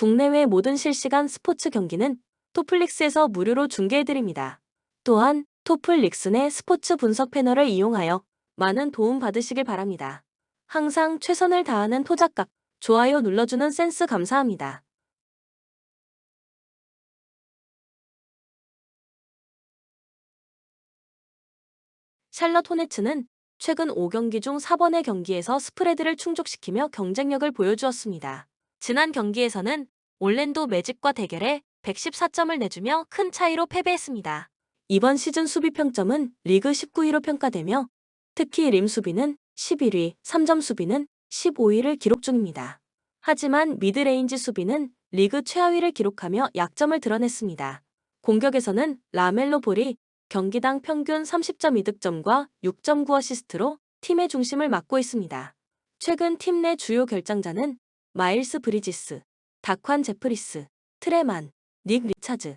국내외 모든 실시간 스포츠 경기는 토플릭스에서 무료로 중계해드립니다. 또한 토플릭스 내 스포츠 분석 패널을 이용하여 많은 도움 받으시길 바랍니다. 항상 최선을 다하는 토작각, 좋아요 눌러주는 센스 감사합니다. 샬럿 호네츠는 최근 5경기 중 4번의 경기에서 스프레드를 충족시키며 경쟁력을 보여주었습니다. 지난 경기에서는 올랜도 매직과 대결에 114점을 내주며 큰 차이로 패배했습니다. 이번 시즌 수비 평점은 리그 19위로 평가되며 특히 림 수비는 11위, 3점 수비는 15위를 기록 중입니다. 하지만 미드레인지 수비는 리그 최하위를 기록하며 약점을 드러냈습니다. 공격에서는 라멜로 볼이 경기당 평균 30.2득점과 6.9어시스트로 팀의 중심을 맡고 있습니다. 최근 팀 내 주요 결장자는 마일스 브리지스, 다관 제프리스, 트레만, 닉 리차즈,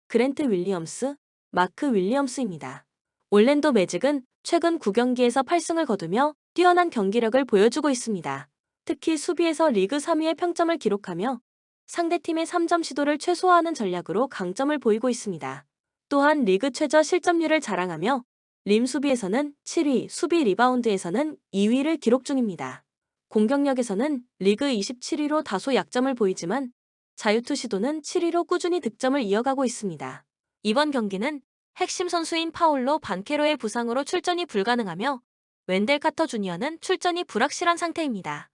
그랜트 윌리엄스, 마크 윌리엄스입니다. 올랜도 매직은 최근 9경기에서 8승을 거두며 뛰어난 경기력을 보여주고 있습니다. 특히 수비에서 리그 3위의 평점을 기록하며 상대팀의 3점 시도를 최소화하는 전략으로 강점을 보이고 있습니다. 또한 리그 최저 실점률을 자랑하며 림 수비에서는 7위, 수비 리바운드에서는 2위를 기록 중입니다. 공격력에서는 리그 27위로 다소 약점을 보이지만 자유투 시도는 7위로 꾸준히 득점을 이어가고 있습니다. 이번 경기는 핵심 선수인 파울로 반케로의 부상으로 출전이 불가능하며 웬델 카터 주니어는 출전이 불확실한 상태입니다.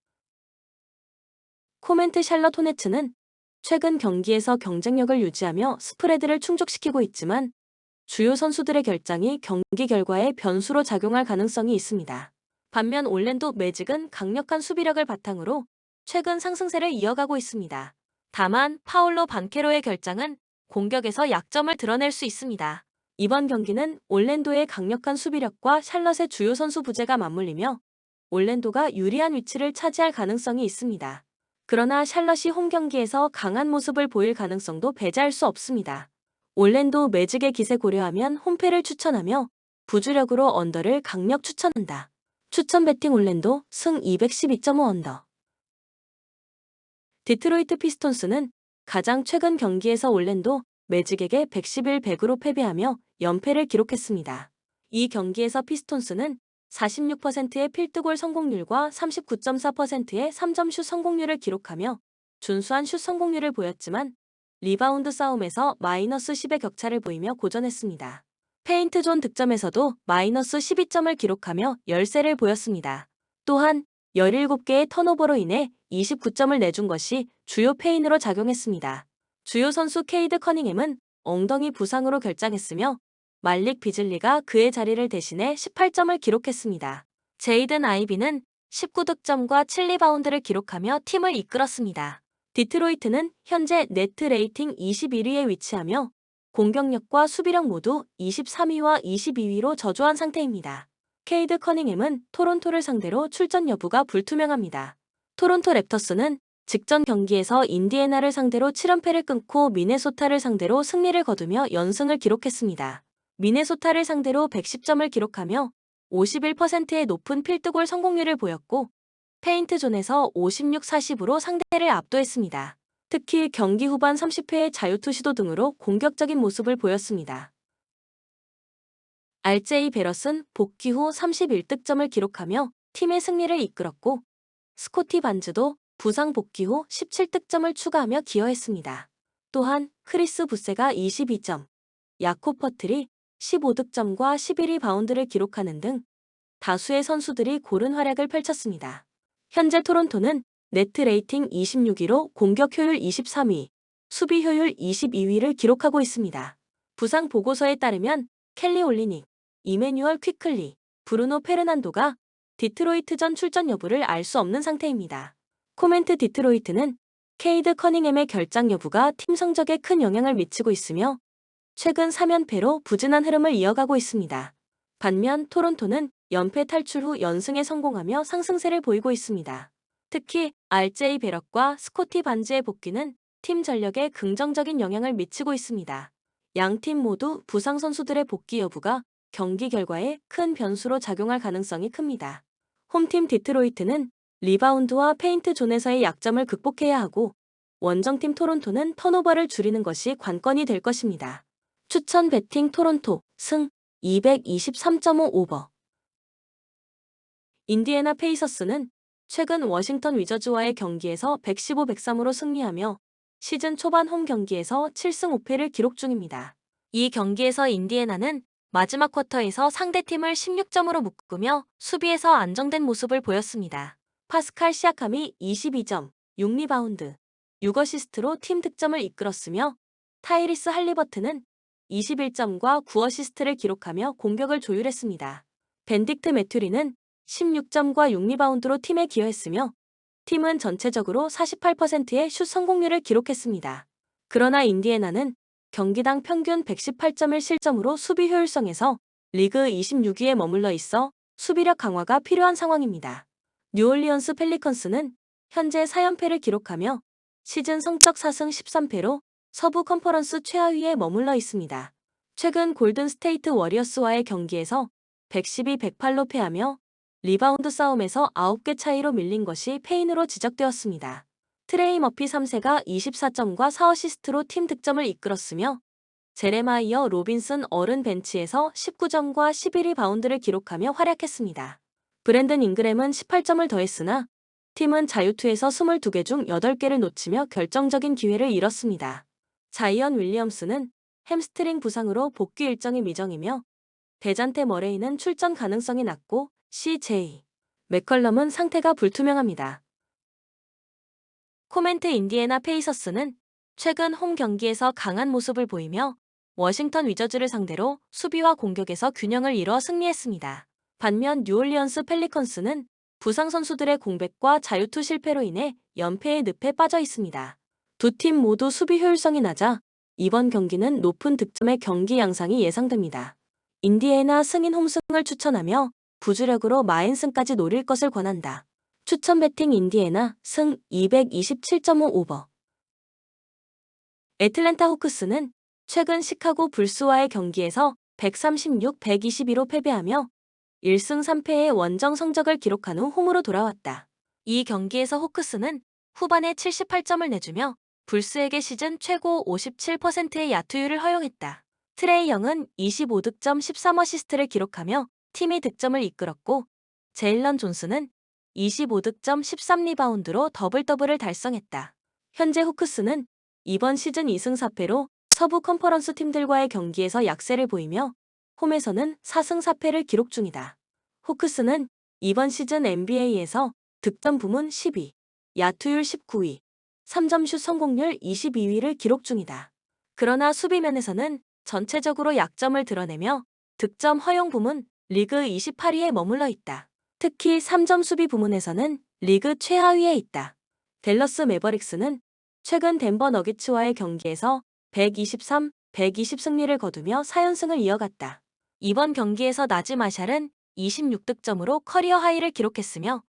코멘트 샬럿 호네츠는 최근 경기에서 경쟁력을 유지하며 스프레드를 충족시키고 있지만 주요 선수들의 결장이 경기 결과에 변수로 작용할 가능성이 있습니다. 반면 올랜도 매직은 강력한 수비력을 바탕으로 최근 상승세를 이어가고 있습니다. 다만 파울로 반케로의 결장은 공격에서 약점을 드러낼 수 있습니다. 이번 경기는 올랜도의 강력한 수비력과 샬럿의 주요 선수 부재가 맞물리며 올랜도가 유리한 위치를 차지할 가능성이 있습니다. 그러나 샬럿이 홈 경기에서 강한 모습을 보일 가능성도 배제할 수 없습니다. 올랜도 매직의 기세 고려하면 홈패를 추천하며 부주력으로 언더를 강력 추천한다. 추천 배팅 올랜도 승 212.5 언더. 디트로이트 피스톤스는 가장 최근 경기에서 올랜도 매직에게 111-100으로 패배하며 연패를 기록했습니다. 이 경기에서 피스톤스는 46%의 필드골 성공률과 39.4%의 3점슛 성공률을 기록하며 준수한 슛 성공률을 보였지만 리바운드 싸움에서 마이너스 10의 격차를 보이며 고전했습니다. 페인트 존 득점에서도 마이너스 12점을 기록하며 열세를 보였습니다. 또한 17개의 턴오버로 인해 29점을 내준 것이 주요 패인으로 작용했습니다. 주요 선수 케이드 커닝햄은 엉덩이 부상으로 결장했으며 말릭 비즐리가 그의 자리를 대신해 18점을 기록했습니다. 제이든 아이비는 19득점과 7리바운드를 기록하며 팀을 이끌었습니다. 디트로이트는 현재 네트 레이팅 21위에 위치하며 공격력과 수비력 모두 23위와 22위로 저조한 상태입니다. 케이드 커닝햄은 토론토를 상대로 출전 여부가 불투명합니다. 토론토 랩터스는 직전 경기에서 인디애나를 상대로 7연패를 끊고 미네소타를 상대로 승리를 거두며 연승을 기록했습니다. 미네소타를 상대로 110점을 기록하며 51%의 높은 필드골 성공률을 보였고 페인트 존에서 56-40으로 상대를 압도했습니다. 특히 경기 후반 30회의 자유투 시도 등으로 공격적인 모습을 보였습니다. RJ 베럿은 복귀 후 31득점을 기록하며 팀의 승리를 이끌었고 스코티 반즈도 부상 복귀 후 17득점을 추가하며 기여했습니다. 또한 크리스 부세가 22점, 야콥 퍼틀이 15득점과 11리바운드를 기록하는 등 다수의 선수들이 고른 활약을 펼쳤습니다. 현재 토론토는 네트 레이팅 26위로 공격 효율 23위, 수비 효율 22위를 기록하고 있습니다. 부상 보고서에 따르면 켈리 올리닉, 이메뉴얼 퀴클리, 브루노 페르난도가 디트로이트전 출전 여부를 알 수 없는 상태입니다. 코멘트 디트로이트는 케이드 커닝햄의 결장 여부가 팀 성적에 큰 영향을 미치고 있으며 최근 3연패로 부진한 흐름을 이어가고 있습니다. 반면 토론토는 연패 탈출 후 연승에 성공하며 상승세를 보이고 있습니다. 특히 RJ 베럿과 스코티 반즈의 복귀는 팀 전력에 긍정적인 영향을 미치고 있습니다. 양 팀 모두 부상 선수들의 복귀 여부가 경기 결과에 큰 변수로 작용할 가능성이 큽니다. 홈팀 디트로이트는 리바운드와 페인트 존에서의 약점을 극복해야 하고 원정팀 토론토는 턴오버를 줄이는 것이 관건이 될 것입니다. 추천 배팅 토론토 승 223.5 오버. 인디애나 페이서스는 최근 워싱턴 위저즈와의 경기에서 115-103으로 승리하며 시즌 초반 홈 경기에서 7승 5패를 기록 중입니다. 이 경기에서 인디애나는 마지막 쿼터에서 상대팀을 16점으로 묶으며 수비에서 안정된 모습을 보였습니다. 파스칼 시아캄이 22점, 6리바운드, 6어시스트로 팀 득점을 이끌었으며 타이리스 할리버튼은 21점과 9어시스트를 기록하며 공격을 조율했습니다. 벤딕트 매튜리는 16점과 6리바운드로 팀에 기여했으며 팀은 전체적으로 48%의 슛 성공률을 기록했습니다. 그러나 인디애나는 경기당 평균 118점을 실점으로 수비 효율성에서 리그 26위에 머물러 있어 수비력 강화가 필요한 상황입니다. 뉴올리언스 펠리컨스는 현재 4연패를 기록하며 시즌 성적 4승 13패로 서부 컨퍼런스 최하위에 머물러 있습니다. 최근 골든 스테이트 워리어스와의 경기에서 112-108로 패하며 리바운드 싸움에서 9개 차이로 밀린 것이 패인으로 지적되었습니다. 트레이 머피 3세가 24점과 4어시스트로 팀 득점을 이끌었으며 제레마이어 로빈슨 어른 벤치에서 19점과 11리바운드를 기록하며 활약했습니다. 브랜든 잉그램은 18점을 더했으나 팀은 자유투에서 22개 중 8개를 놓치며 결정적인 기회를 잃었습니다. 자이언 윌리엄스는 햄스트링 부상으로 복귀 일정이 미정이며 데잔테 머레이는 출전 가능성이 낮고 CJ 맥컬럼은 상태가 불투명합니다. 코멘트 인디애나 페이서스는 최근 홈 경기에서 강한 모습을 보이며 워싱턴 위저즈를 상대로 수비와 공격에서 균형을 이뤄 승리했습니다. 반면 뉴올리언스 펠리컨스는 부상 선수들의 공백과 자유투 실패로 인해 연패의 늪에 빠져 있습니다. 두 팀 모두 수비 효율성이 낮아 이번 경기는 높은 득점의 경기 양상이 예상됩니다. 인디애나 승인 홈승을 추천하며 부주력으로 마인승까지 노릴 것을 권한다. 추천 배팅 인디애나 승 227.5 오버. 애틀랜타 호크스는 최근 시카고 불스와의 경기에서 136-122로 패배하며 1승 3패의 원정 성적을 기록한 후 홈으로 돌아왔다. 이 경기에서 호크스는 후반에 78점을 내주며 불스에게 시즌 최고 57%의 야투율을 허용했다. 트레이 영은 25득점 13어시스트를 기록하며 팀이 득점을 이끌었고 제일런 존스는 25득점 13리바운드로 더블더블을 달성했다. 현재 호크스는 이번 시즌 2승 4패로 서부 컨퍼런스 팀들과의 경기에서 약세를 보이며 홈에서는 4승 4패를 기록 중이다. 호크스는 이번 시즌 NBA에서 득점 부문 10위, 야투율 19위, 3점슛 성공률 22위를 기록 중이다. 그러나 수비면에서는 전체적으로 약점을 드러내며 득점 허용 부문 리그 28위에 머물러 있다. 특히 3점 수비 부문에서는 리그 최하위에 있다. 댈러스 매버릭스는 최근 덴버 너기츠와의 경기에서 123, 120 승리를 거두며 4연승을 이어갔다. 이번 경기에서 나지 마샬은 26득점으로 커리어 하이를 기록했으며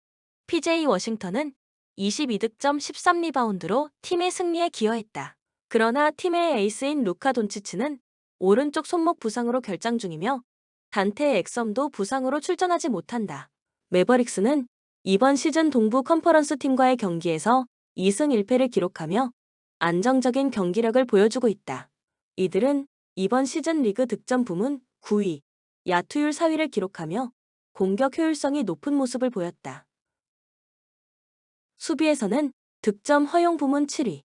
PJ 워싱턴은 22득점 13리바운드로 팀의 승리에 기여했다. 그러나 팀의 에이스인 루카 돈치치는 오른쪽 손목 부상으로 결장 중이며 단테 엑섬도 부상으로 출전하지 못한다. 매버릭스는 이번 시즌 동부 컨퍼런스 팀과의 경기에서 2승 1패를 기록하며 안정적인 경기력을 보여주고 있다. 이들은 이번 시즌 리그 득점 부문 9위, 야투율 4위를 기록하며 공격 효율성이 높은 모습을 보였다. 수비에서는 득점 허용 부문 7위,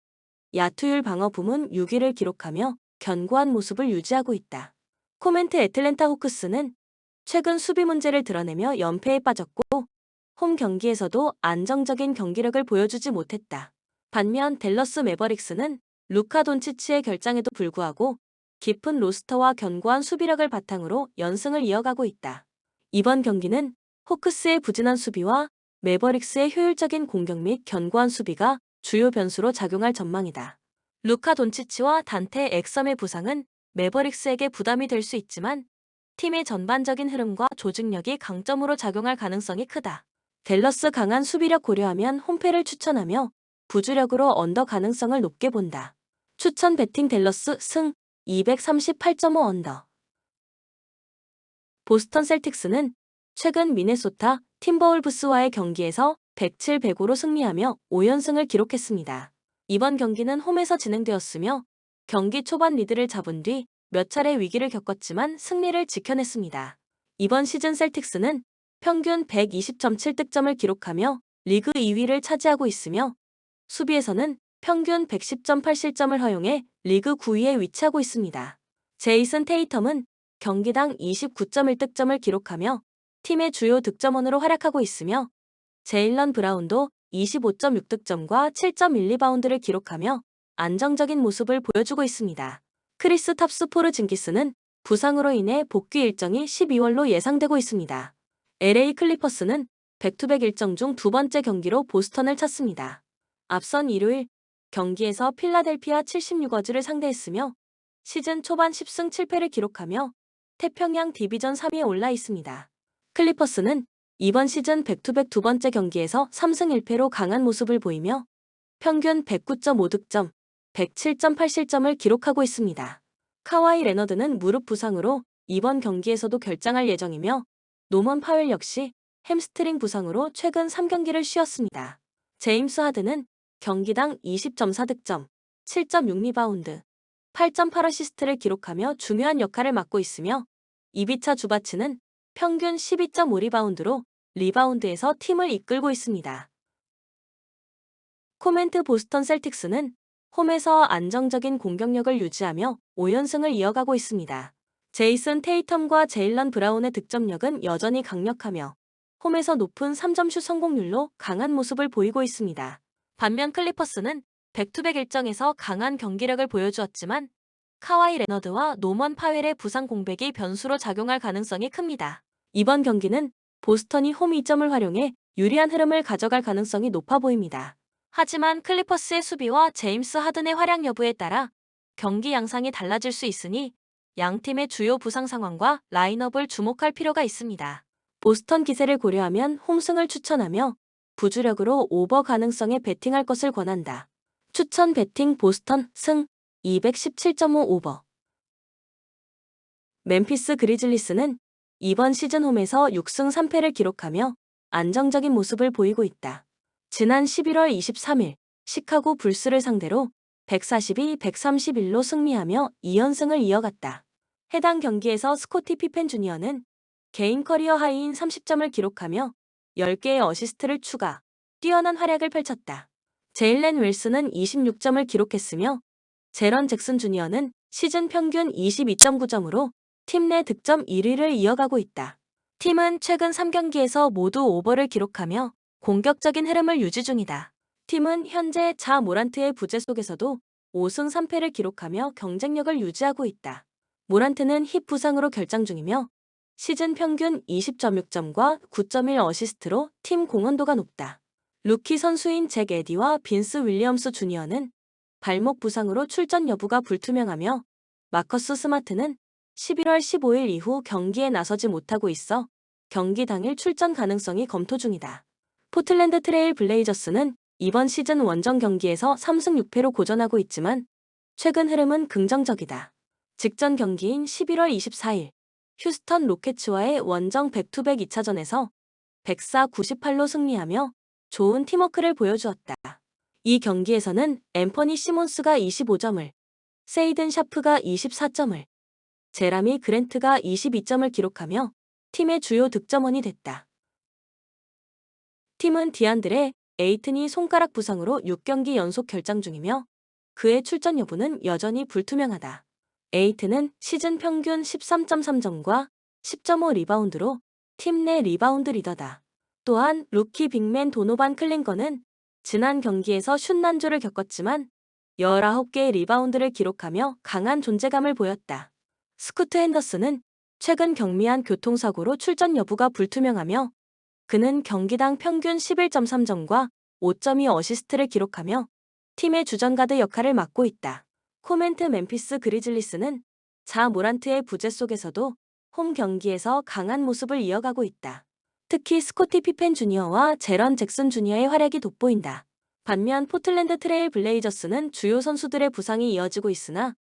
야투율 방어 부문 6위를 기록하며 견고한 모습을 유지하고 있다. 코멘트 애틀랜타 호크스는 최근 수비 문제를 드러내며 연패에 빠졌고 홈 경기에서도 안정적인 경기력을 보여주지 못했다. 반면 댈러스 매버릭스는 루카 돈치치의 결장에도 불구하고 깊은 로스터와 견고한 수비력을 바탕으로 연승을 이어가고 있다. 이번 경기는 호크스의 부진한 수비와 매버릭스의 효율적인 공격 및 견고한 수비가 주요 변수로 작용할 전망이다. 루카 돈치치와 단테 엑섬의 부상은 매버릭스에게 부담이 될 수 있지만 팀의 전반적인 흐름과 조직력이 강점으로 작용할 가능성이 크다. 댈러스 강한 수비력 고려하면 홈패를 추천하며 부주력으로 언더 가능성을 높게 본다. 추천 배팅 댈러스 승 238.5 언더. 보스턴 셀틱스는 최근 미네소타 팀버울브스와의 경기에서 107-105로 승리하며 5연승을 기록했습니다. 이번 경기는 홈에서 진행되었으며 경기 초반 리드를 잡은 뒤 몇 차례 위기를 겪었지만 승리를 지켜냈습니다. 이번 시즌 셀틱스는 평균 120.7득점을 기록하며 리그 2위를 차지하고 있으며 수비에서는 평균 110.8실점을 허용해 리그 9위에 위치하고 있습니다. 제이슨 테이텀은 경기당 29.1득점을 기록하며 팀의 주요 득점원으로 활약하고 있으며 제일런 브라운도 25.6득점과 7.1리바운드를 기록하며 안정적인 모습을 보여주고 있습니다. 크리스 탑스 포르징기스는 부상으로 인해 복귀 일정이 12월로 예상되고 있습니다. LA 클리퍼스는 백투백 일정 중 두 번째 경기로 보스턴을 찾습니다. 앞선 일요일 경기에서 필라델피아 76어즈를 상대했으며 시즌 초반 10승 7패를 기록하며 태평양 디비전 3위에 올라 있습니다. 클리퍼스는 이번 시즌 백투백 두 번째 경기에서 3승 1패로 강한 모습을 보이며 평균 109.5득점, 107.8실점을 기록하고 있습니다. 카와이 레너드는 무릎 부상으로 이번 경기에서도 결장할 예정이며 노먼 파웰 역시 햄스트링 부상으로 최근 3경기를 쉬었습니다. 제임스 하든은 경기당 20.4득점, 7.6리바운드, 8.8어시스트를 기록하며 중요한 역할을 맡고 있으며 이비차 주바치는 평균 12.5리바운드로 리바운드에서 팀을 이끌고 있습니다. 코멘트 보스턴 셀틱스는 홈에서 안정적인 공격력을 유지하며 5연승을 이어가고 있습니다. 제이슨 테이텀과 제일런 브라운의 득점력은 여전히 강력하며 홈에서 높은 3점슛 성공률로 강한 모습을 보이고 있습니다. 반면 클리퍼스는 백투백 일정에서 강한 경기력을 보여주었지만 카와이 레너드와 노먼 파웰의 부상 공백이 변수로 작용할 가능성이 큽니다. 이번 경기는 보스턴이 홈 이점을 활용해 유리한 흐름을 가져갈 가능성이 높아 보입니다. 하지만 클리퍼스의 수비와 제임스 하든의 활약 여부에 따라 경기 양상이 달라질 수 있으니 양팀의 주요 부상 상황과 라인업을 주목할 필요가 있습니다. 보스턴 기세를 고려하면 홈승을 추천하며 부주력으로 오버 가능성에 베팅할 것을 권한다. 추천 베팅 보스턴 승 217.5 오버. 멤피스 그리즐리스는 이번 시즌 홈에서 6승 3패를 기록하며 안정적인 모습을 보이고 있다. 지난 11월 23일 시카고 불스를 상대로 142-131로 승리하며 2연승을 이어갔다. 해당 경기에서 스코티 피펜 주니어는 개인 커리어 하이인 30점을 기록하며 10개의 어시스트를 추가, 뛰어난 활약을 펼쳤다. 제일렌 윌슨은 26점을 기록했으며 제런 잭슨 주니어는 시즌 평균 22.9점으로 팀 내 득점 1위를 이어가고 있다. 팀은 최근 3경기에서 모두 오버를 기록하며 공격적인 흐름을 유지 중이다. 팀은 현재 자 모란트의 부재 속에서도 5승 3패를 기록하며 경쟁력을 유지하고 있다. 모란트는 힙 부상으로 결장 중이며 시즌 평균 20.6점과 9.1 어시스트로 팀 공헌도가 높다. 루키 선수인 잭 에디와 빈스 윌리엄스 주니어는 발목 부상으로 출전 여부가 불투명하며 마커스 스마트는 11월 15일 이후 경기에 나서지 못하고 있어 경기 당일 출전 가능성이 검토 중이다. 포틀랜드 트레일 블레이저스는 이번 시즌 원정 경기에서 3승 6패로 고전하고 있지만 최근 흐름은 긍정적이다. 직전 경기인 11월 24일 휴스턴 로켓츠와의 원정 백투백 2차전에서 104-98로 승리하며 좋은 팀워크를 보여주었다. 이 경기에서는 앰퍼니 시몬스가 25점을, 세이든 샤프가 24점을, 제라미 그랜트가 22점을 기록하며 팀의 주요 득점원이 됐다. 팀은 디안드레 에이튼이 손가락 부상으로 6경기 연속 결장 중이며 그의 출전 여부는 여전히 불투명하다. 에이튼은 시즌 평균 13.3점과 10.5 리바운드로 팀 내 리바운드 리더다. 또한 루키 빅맨 도노반 클린건은 지난 경기에서 슛 난조를 겪었지만 19개의 리바운드를 기록하며 강한 존재감을 보였다. 스쿠트 핸더슨은 최근 경미한 교통사고로 출전 여부가 불투명하며 그는 경기당 평균 11.3점과 5.2 어시스트를 기록하며 팀의 주전가드 역할을 맡고 있다. 코멘트 멤피스 그리즐리스는 자 모란트의 부재 속에서도 홈 경기에서 강한 모습을 이어가고 있다. 특히 스코티 피펜 주니어와 제런 잭슨 주니어의 활약이 돋보인다. 반면 포틀랜드 트레일 블레이저스는 주요 선수들의 부상이 이어지고 있으나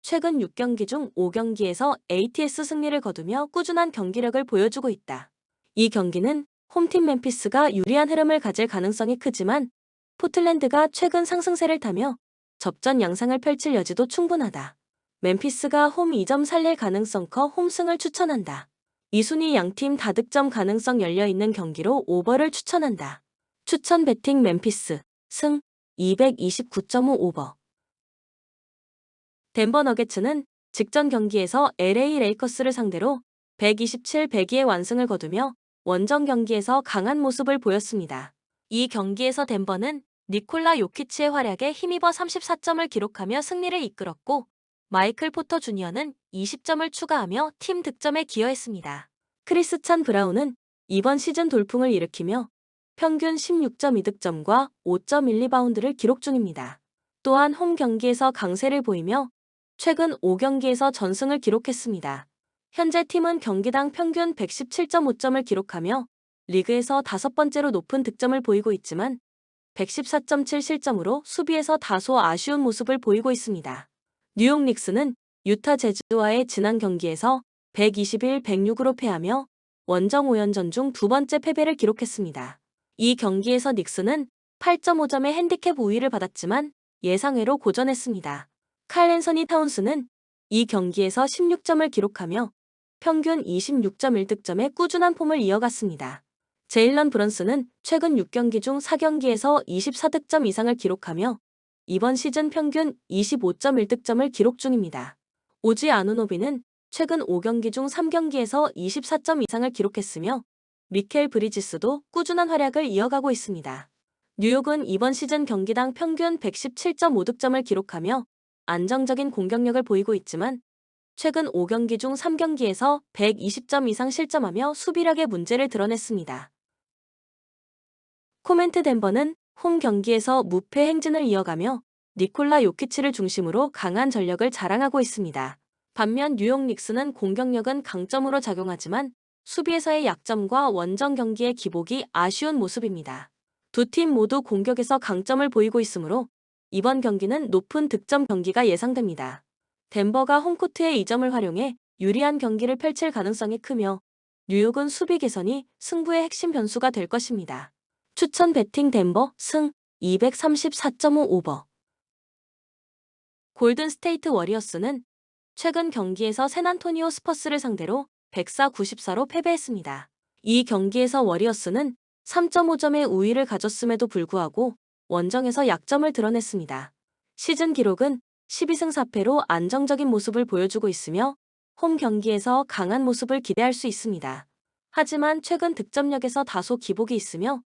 최근 6경기 중 5경기에서 ATS 승리를 거두며 꾸준한 경기력을 보여주고 있다. 이 경기는 홈팀 멤피스가 유리한 흐름을 가질 가능성이 크지만 포틀랜드가 최근 상승세를 타며 접전 양상을 펼칠 여지도 충분하다. 멤피스가 홈 2점 살릴 가능성 커 홈승을 추천한다. 이 순위 양팀 다득점 가능성 열려있는 경기로 오버를 추천한다. 추천 베팅 멤피스 승 229.5 오버. 덴버 너게츠는 직전 경기에서 LA 레이커스를 상대로 127-102의 완승을 거두며 원정 경기에서 강한 모습을 보였습니다. 이 경기에서 덴버는 니콜라 요키치의 활약에 힘입어 34점을 기록하며 승리를 이끌었고 마이클 포터 주니어는 20점을 추가하며 팀 득점에 기여했습니다. 크리스찬 브라운은 이번 시즌 돌풍을 일으키며 평균 16.2득점과 5.1리바운드를 기록 중입니다. 또한 홈 경기에서 강세를 보이며 최근 5경기에서 전승을 기록했습니다. 현재 팀은 경기당 평균 117.5점을 기록하며 리그에서 5번째로 높은 득점을 보이고 있지만 114.7 실점으로 수비에서 다소 아쉬운 모습을 보이고 있습니다. 뉴욕 닉스는 유타 재즈와의 지난 경기에서 121-106으로 패하며 원정 5연전 중 두 번째 패배를 기록했습니다. 이 경기에서 닉스는 8.5점의 핸디캡 우위를 받았지만 예상외로 고전했습니다. 칼 앤서니 타운스는 이 경기에서 16점을 기록하며 평균 26.1득점의 꾸준한 폼을 이어갔습니다. 제일런 브런슨은 최근 6경기 중 4경기에서 24득점 이상을 기록하며 이번 시즌 평균 25.1득점을 기록 중입니다. 오지 아누노비는 최근 5경기 중 3경기에서 24점 이상을 기록했으며 미켈 브리지스도 꾸준한 활약을 이어가고 있습니다. 뉴욕은 이번 시즌 경기당 평균 117.5득점을 기록하며 안정적인 공격력을 보이고 있지만 최근 5경기 중 3경기에서 120점 이상 실점하며 수비력의 문제를 드러냈습니다. 코멘트 덴버는 홈 경기에서 무패 행진을 이어가며 니콜라 요키치를 중심으로 강한 전력을 자랑하고 있습니다. 반면 뉴욕 닉스는 공격력은 강점으로 작용하지만 수비에서의 약점과 원정 경기의 기복이 아쉬운 모습입니다. 두 팀 모두 공격에서 강점을 보이고 있으므로 이번 경기는 높은 득점 경기가 예상됩니다. 덴버가 홈코트의 이 점을 활용해 유리한 경기를 펼칠 가능성이 크며 뉴욕은 수비 개선이 승부의 핵심 변수가 될 것입니다. 추천 베팅 덴버 승 234.5 오버. 골든 스테이트 워리어스는 최근 경기에서 샌안토니오 스퍼스를 상대로 104-94로 패배했습니다. 이 경기에서 워리어스는 3.5점의 우위를 가졌음에도 불구하고 원정에서 약점을 드러냈습니다. 시즌 기록은 12승 4패로 안정적인 모습을 보여주고 있으며 홈 경기에서 강한 모습을 기대할 수 있습니다. 하지만 최근 득점력에서 다소 기복이 있으며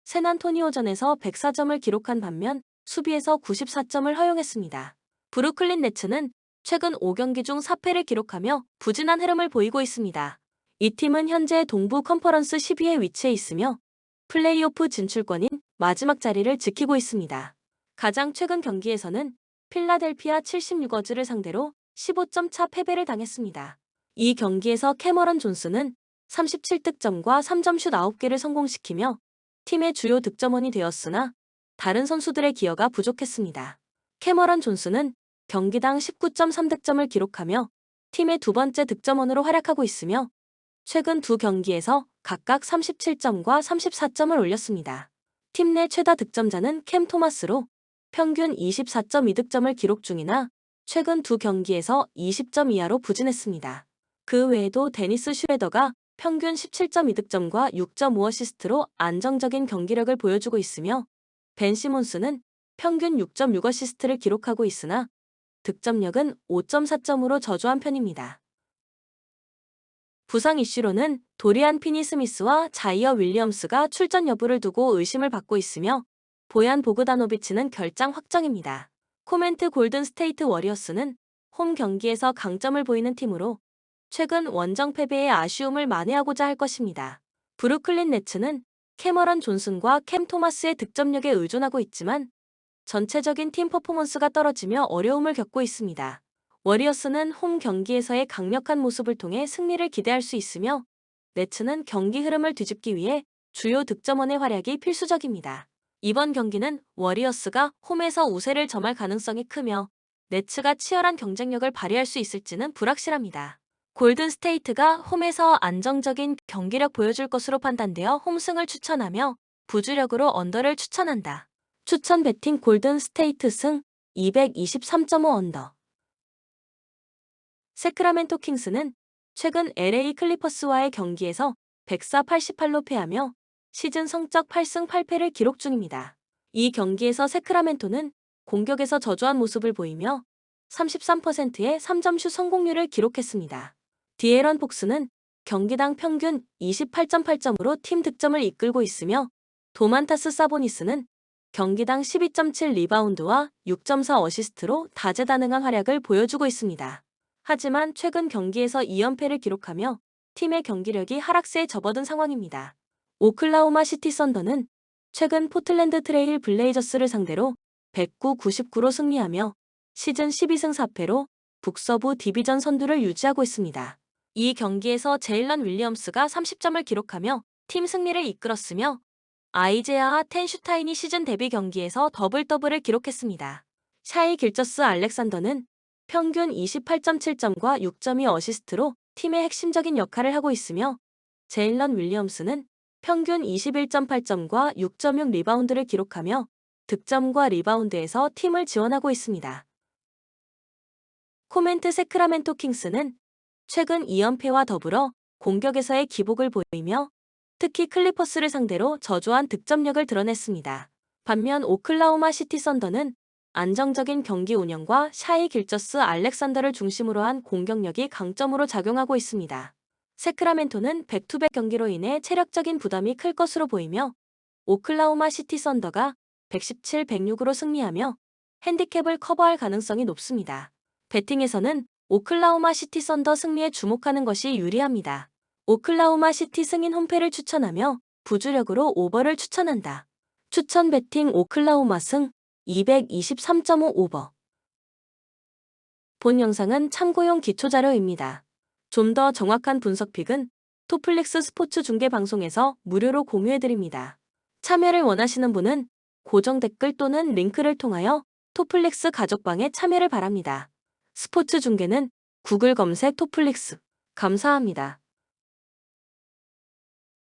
샌안토니오전에서 104점을 기록한 반면 수비에서 94점을 허용했습니다. 브루클린 네츠는 최근 5경기 중 4패를 기록하며 부진한 흐름을 보이고 있습니다. 이 팀은 현재 동부 컨퍼런스 10위에 위치해 있으며 플레이오프 진출권인 마지막 자리를 지키고 있습니다. 가장 최근 경기에서는 필라델피아 76어즈를 상대로 15점 차 패배를 당했습니다. 이 경기에서 캐머런 존스는 37득점과 3점슛 9개를 성공시키며 팀의 주요 득점원이 되었으나 다른 선수들의 기여가 부족했습니다. 캐머런 존스는 경기당 19.3득점을 기록하며 팀의 두 번째 득점원으로 활약하고 있으며 최근 두 경기에서 각각 37점과 34점을 올렸습니다. 팀 내 최다 득점자는 캠 토마스로 평균 24.2득점을 기록 중이나 최근 두 경기에서 20점 이하로 부진했습니다. 그 외에도 데니스 슈레더가 평균 17.2득점과 6.5어시스트로 안정적인 경기력을 보여주고 있으며 벤 시몬스는 평균 6.6어시스트를 기록하고 있으나 득점력은 5.4점으로 저조한 편입니다. 부상 이슈로는 도리안 피니스미스와 자이어 윌리엄스가 출전 여부를 두고 의심을 받고 있으며 보얀 보그다노비치는 결장 확정입니다. 코멘트 골든 스테이트 워리어스는 홈 경기에서 강점을 보이는 팀으로 최근 원정 패배의 아쉬움을 만회하고자 할 것입니다. 브루클린 네츠는 캐머런 존슨과 캠 토마스의 득점력에 의존하고 있지만 전체적인 팀 퍼포먼스가 떨어지며 어려움을 겪고 있습니다. 워리어스는 홈 경기에서의 강력한 모습을 통해 승리를 기대할 수 있으며 네츠는 경기 흐름을 뒤집기 위해 주요 득점원의 활약이 필수적입니다. 이번 경기는 워리어스가 홈에서 우세를 점할 가능성이 크며 네츠가 치열한 경쟁력을 발휘할 수 있을지는 불확실합니다. 골든 스테이트가 홈에서 안정적인 경기력 보여줄 것으로 판단되어 홈승을 추천하며 부주력으로 언더를 추천한다. 추천 배팅 골든 스테이트 승 223.5 언더. 세크라멘토 킹스는 최근 LA 클리퍼스와의 경기에서 104-88로 패하며 시즌 성적 8승 8패를 기록 중입니다. 이 경기에서 세크라멘토는 공격에서 저조한 모습을 보이며 33%의 3점슛 성공률을 기록했습니다. 디에런 폭스는 경기당 평균 28.8점으로 팀 득점을 이끌고 있으며 도만타스 사보니스는 경기당 12.7 리바운드와 6.4 어시스트로 다재다능한 활약을 보여주고 있습니다. 하지만 최근 경기에서 2연패를 기록하며 팀의 경기력이 하락세에 접어든 상황입니다. 오클라호마 시티 선더는 최근 포틀랜드 트레일 블레이저스를 상대로 109-99로 승리하며 시즌 12승 4패로 북서부 디비전 선두를 유지하고 있습니다. 이 경기에서 제일런 윌리엄스가 30점을 기록하며 팀 승리를 이끌었으며 아이제아와 텐슈타인이 시즌 데뷔 경기에서 더블더블을 기록했습니다. 샤이 길저스 알렉산더는 평균 28.7점과 6.2 어시스트로 팀의 핵심적인 역할을 하고 있으며 제일런 윌리엄스는 평균 21.8점과 6.6 리바운드를 기록하며 득점과 리바운드에서 팀을 지원하고 있습니다. 코멘트 세크라멘토 킹스는 최근 2연패와 더불어 공격에서의 기복을 보이며 특히 클리퍼스를 상대로 저조한 득점력을 드러냈습니다. 반면 오클라호마 시티 선더는 안정적인 경기 운영과 샤이 길저스 알렉산더를 중심으로 한 공격력이 강점으로 작용하고 있습니다. 세크라멘토는 백투백 경기로 인해 체력적인 부담이 클 것으로 보이며 오클라호마 시티 선더가 117-106으로 승리하며 핸디캡을 커버할 가능성이 높습니다. 배팅에서는 오클라호마 시티 선더 승리에 주목하는 것이 유리합니다. 오클라호마 시티 승인 홈패를 추천하며 부주력으로 오버를 추천한다. 추천 배팅 오클라호마 승 223.5 오버. 본 영상은 참고용 기초자료입니다. 좀 더 정확한 분석 픽은 토플릭스 스포츠 중계 방송에서 무료로 공유해드립니다. 참여를 원하시는 분은 고정 댓글 또는 링크를 통하여 토플릭스 가족방에 참여를 바랍니다. 스포츠 중계는 구글 검색 토플릭스. 감사합니다.